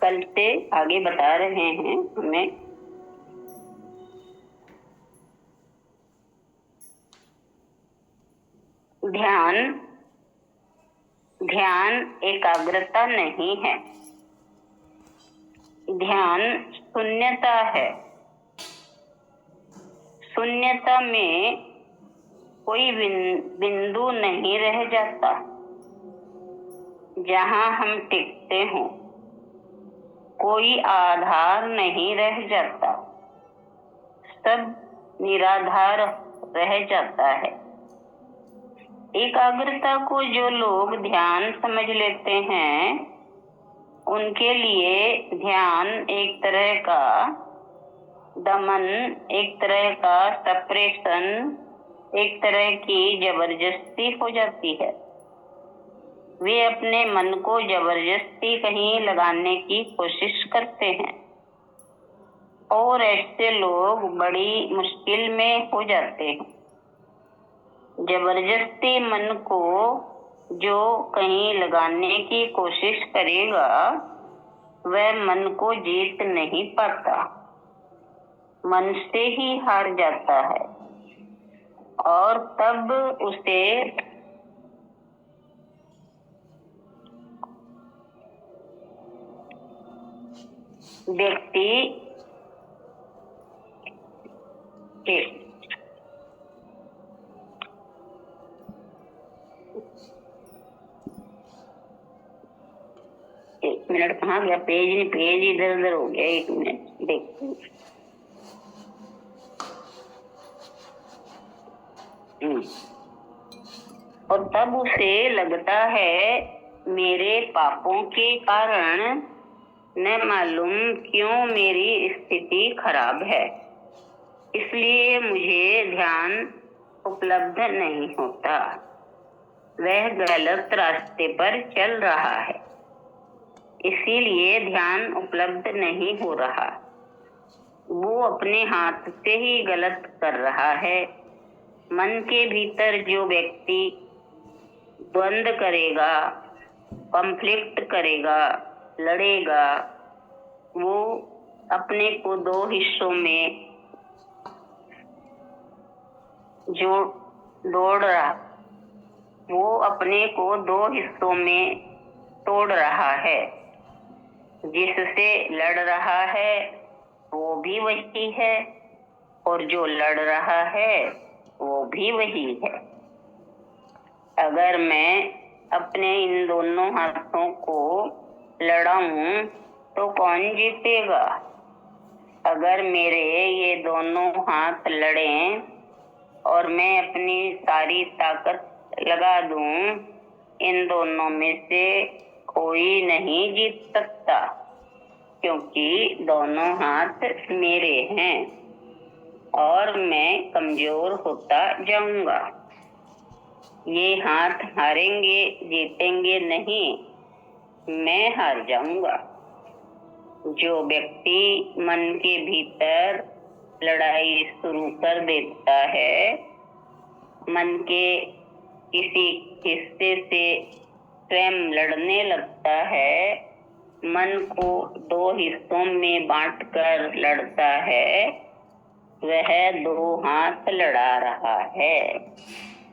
कल से आगे बता रहे हैं हमें। ध्यान एकाग्रता नहीं है, ध्यान शून्यता है। शून्यता में कोई बिंदु नहीं रह जाता जहां हम टिकते हों, कोई आधार नहीं रह जाता, सब निराधार रह जाता है। एकाग्रता को जो लोग ध्यान समझ लेते हैं, उनके लिए ध्यान एक तरह का दमन, एक तरह का सप्रेशन, एक तरह की जबरदस्ती हो जाती है। वे अपने मन को जबरदस्ती कहीं लगाने की कोशिश करते हैं और ऐसे लोग बड़ी मुश्किल में हो जाते हैं। जबरदस्ती मन को जो कहीं लगाने की कोशिश करेगा, वह मन को जीत नहीं पाता, मन से ही हार जाता है और तब उसे व्यक्ति एक मिनट, कहाँ गया पेज इधर उधर हो गया, एक मिनट देखते। और तब उसे लगता है मेरे पापों के कारण न मालूम क्यों मेरी स्थिति खराब है, इसलिए मुझे ध्यान उपलब्ध नहीं होता। वह गलत रास्ते पर चल रहा है, इसीलिए ध्यान उपलब्ध नहीं हो रहा। वो अपने हाथ से ही गलत कर रहा है। मन के भीतर जो व्यक्ति द्वंद करेगा, कॉन्फ्लिक्ट करेगा, लड़ेगा, वो अपने को दो हिस्सों में वो अपने को दो हिस्सों में तोड़ रहा है। जिससे लड़ रहा है वो भी वही है और जो लड़ रहा है वो भी वही है। अगर मैं अपने इन दोनों हाथों को लड़ाऊं तो कौन जीतेगा? अगर मेरे ये दोनों हाथ लड़ें और मैं अपनी सारी ताकत लगा दूं, इन दोनों में से कोई नहीं जीत सकता, क्योंकि दोनों हाथ मेरे हैं और मैं कमजोर होता जाऊंगा। ये हाथ हारेंगे, जीतेंगे नहीं, मैं हार जाऊंगा। जो व्यक्ति मन के भीतर लड़ाई शुरू कर देता है, मन के किसी हिस्से से स्वयं लड़ने लगता है, मन को दो हिस्सों में बांटकर लड़ता है, वह दो हाथ लड़ा रहा है।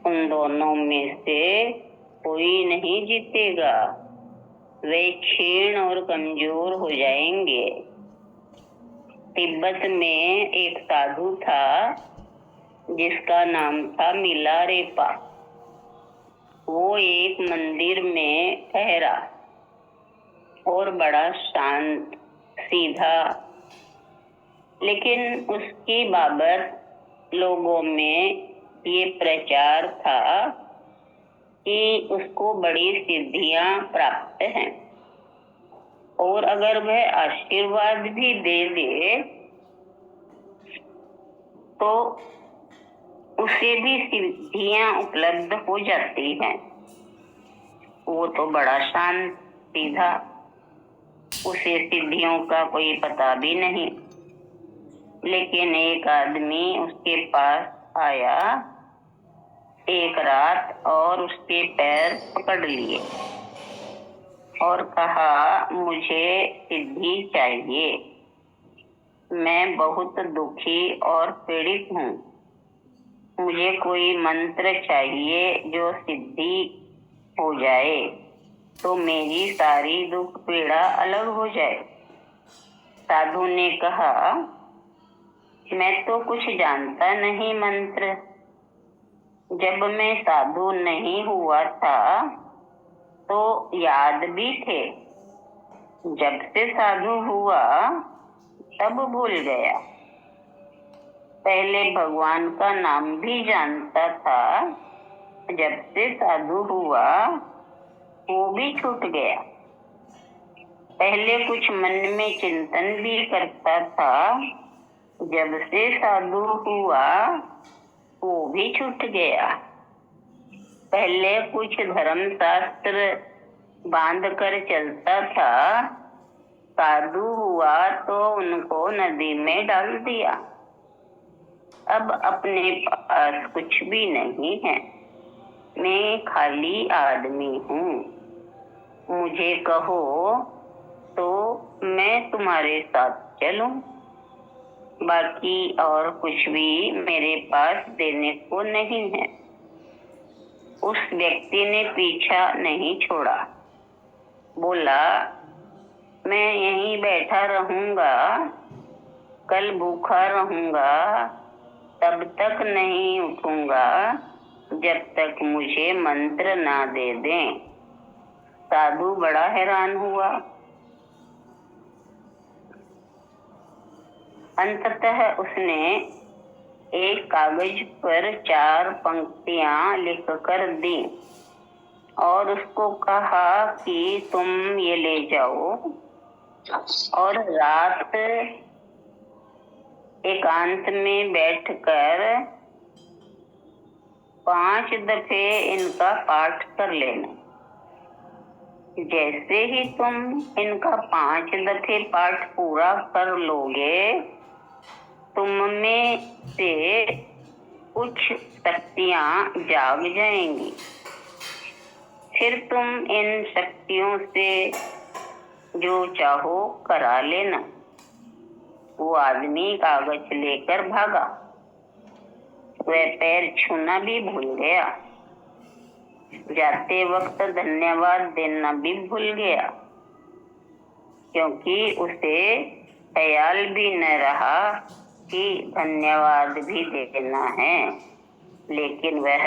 उन दोनों में से कोई नहीं जीतेगा, वे क्षीण और कमजोर हो जाएंगे। तिब्बत में एक साधु था जिसका नाम था मिलारेपा। वो एक मंदिर में ठहरा और बड़ा शांत, सीधा, लेकिन उसकी बाबत लोगों में ये प्रचार था कि उसको बड़ी सिद्धियां प्राप्त हैं और अगर वह आशीर्वाद भी दे दे तो उसे भी सिद्धियां उपलब्ध हो जाती हैं। वो तो बड़ा शांत, सीधा, उसे सिद्धियों का कोई पता भी नहीं। लेकिन एक आदमी उसके पास आया एक रात और उसके पैर पकड़ लिए और कहा, मुझे सिद्धि चाहिए। मैं बहुत दुखी और पीड़ित हूँ। मुझे कोई मंत्र चाहिए जो सिद्धि हो जाए तो मेरी सारी दुख पीड़ा अलग हो जाए। साधु ने कहा, मैं तो कुछ जानता नहीं मंत्र। जब मैं साधु नहीं हुआ था तो याद भी थे, जब से साधु हुआ तब भूल गया। पहले भगवान का नाम भी जानता था, जब से साधु हुआ वो भी छूट गया। पहले कुछ मन में चिंतन भी करता था, जब से साधु हुआ वो भी छूट गया। पहले कुछ धर्म शास्त्र बांध कर चलता था, साधु हुआ तो उनको नदी में डाल दिया। अब अपने पास कुछ भी नहीं है, मैं खाली आदमी हूँ। मुझे कहो तो मैं तुम्हारे साथ चलूं। बाकी और कुछ भी मेरे पास देने को नहीं है। उस व्यक्ति ने पीछा नहीं छोड़ा। बोला, मैं यहीं बैठा रहूंगा, कल भूखा रहूंगा, तब तक नहीं उठूंगा जब तक मुझे मंत्र ना दे दें। साधु बड़ा हैरान हुआ। अंततः उसने एक कागज पर 4 पंक्तियां लिखकर दी और उसको कहा कि तुम ये ले जाओ और रात एकांत में बैठकर 5 दफे इनका पाठ कर लेना। जैसे ही तुम इनका 5 दफे पाठ पूरा कर लोगे, तुम में से कुछ शक्तियां जाग जाएंगी। फिर तुम इन शक्तियों से जो चाहो करा लेना। वो आदमी कागज लेकर भागा। वह पैर छूना भी भूल गया। जाते वक्त धन्यवाद देना भी भूल गया, क्योंकि उसे ख्याल भी न रहा कि धन्यवाद भी देना है। लेकिन वह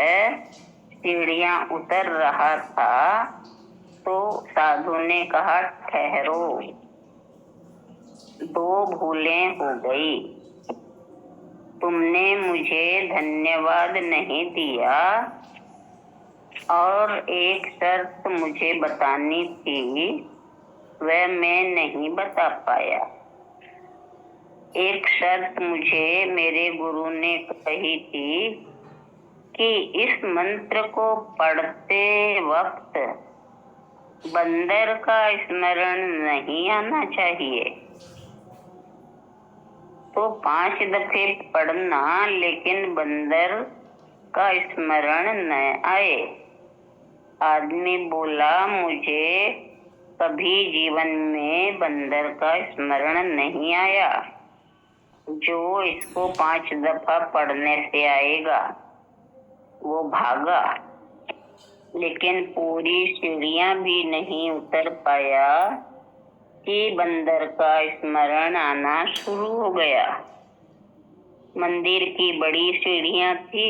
सीढ़ियां उतर रहा था तो साधु ने कहा, ठहरो, 2 भूलें हो गई। तुमने मुझे धन्यवाद नहीं दिया और एक शर्त मुझे बतानी थी, वह मैं नहीं बता पाया। एक शर्त मुझे मेरे गुरु ने कही थी कि इस मंत्र को पढ़ते वक्त बंदर का स्मरण नहीं आना चाहिए। तो 5 दफे पढ़ना, लेकिन बंदर का स्मरण न आए। आदमी बोला, मुझे कभी जीवन में बंदर का स्मरण नहीं आया, जो इसको 5 दफा पढ़ने से आएगा। वो भागा, लेकिन पूरी सीढ़ियां भी नहीं उतर पाया कि बंदर का स्मरण आना शुरू हो गया। मंदिर की बड़ी सीढ़ियां थी।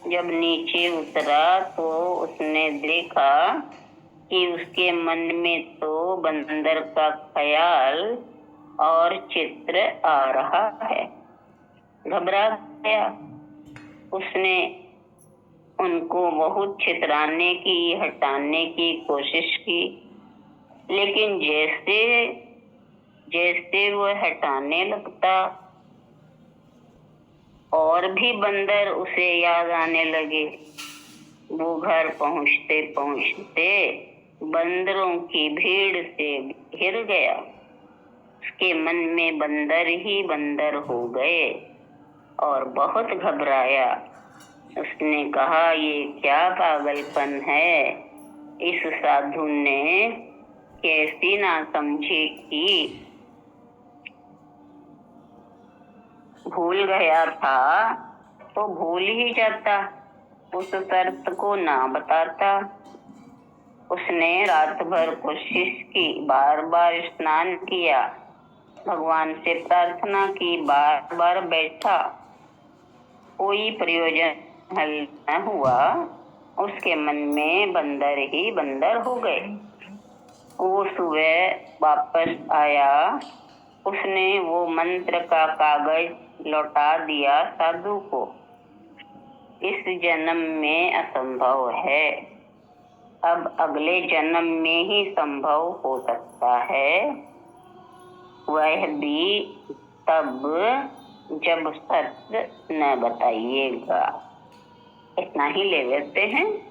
जब नीचे उतरा तो उसने देखा कि उसके मन में तो बंदर का ख्याल और चित्र आ रहा है। घबरा गया। उसने उनको बहुत छितराने की, हटाने की कोशिश की, लेकिन जैसे जैसे वह हटाने लगता और भी बंदर उसे याद आने लगे। वो घर पहुंचते पहुंचते बंदरों की भीड़ से घिर गया। उसके मन में बंदर ही बंदर हो गए और बहुत घबराया। उसने कहा, ये क्या पागलपन है। इस साधु ने कैसी ना समझी कि भूल गया था तो भूल ही जाता, उस शर्त को ना बताता। उसने रात भर कोशिश की, बार बार स्नान किया, भगवान से प्रार्थना की, बार बार बैठा, कोई प्रयोजन हल न हुआ। उसके मन में बंदर ही बंदर हो गए। वो सुबह वापस आया, उसने वो मंत्र का कागज लौटा दिया साधु को। इस जन्म में असंभव है, अब अगले जन्म में ही संभव हो सकता है, वह भी तब जब सत्य न बताइएगा। इतना ही ले लेते हैं।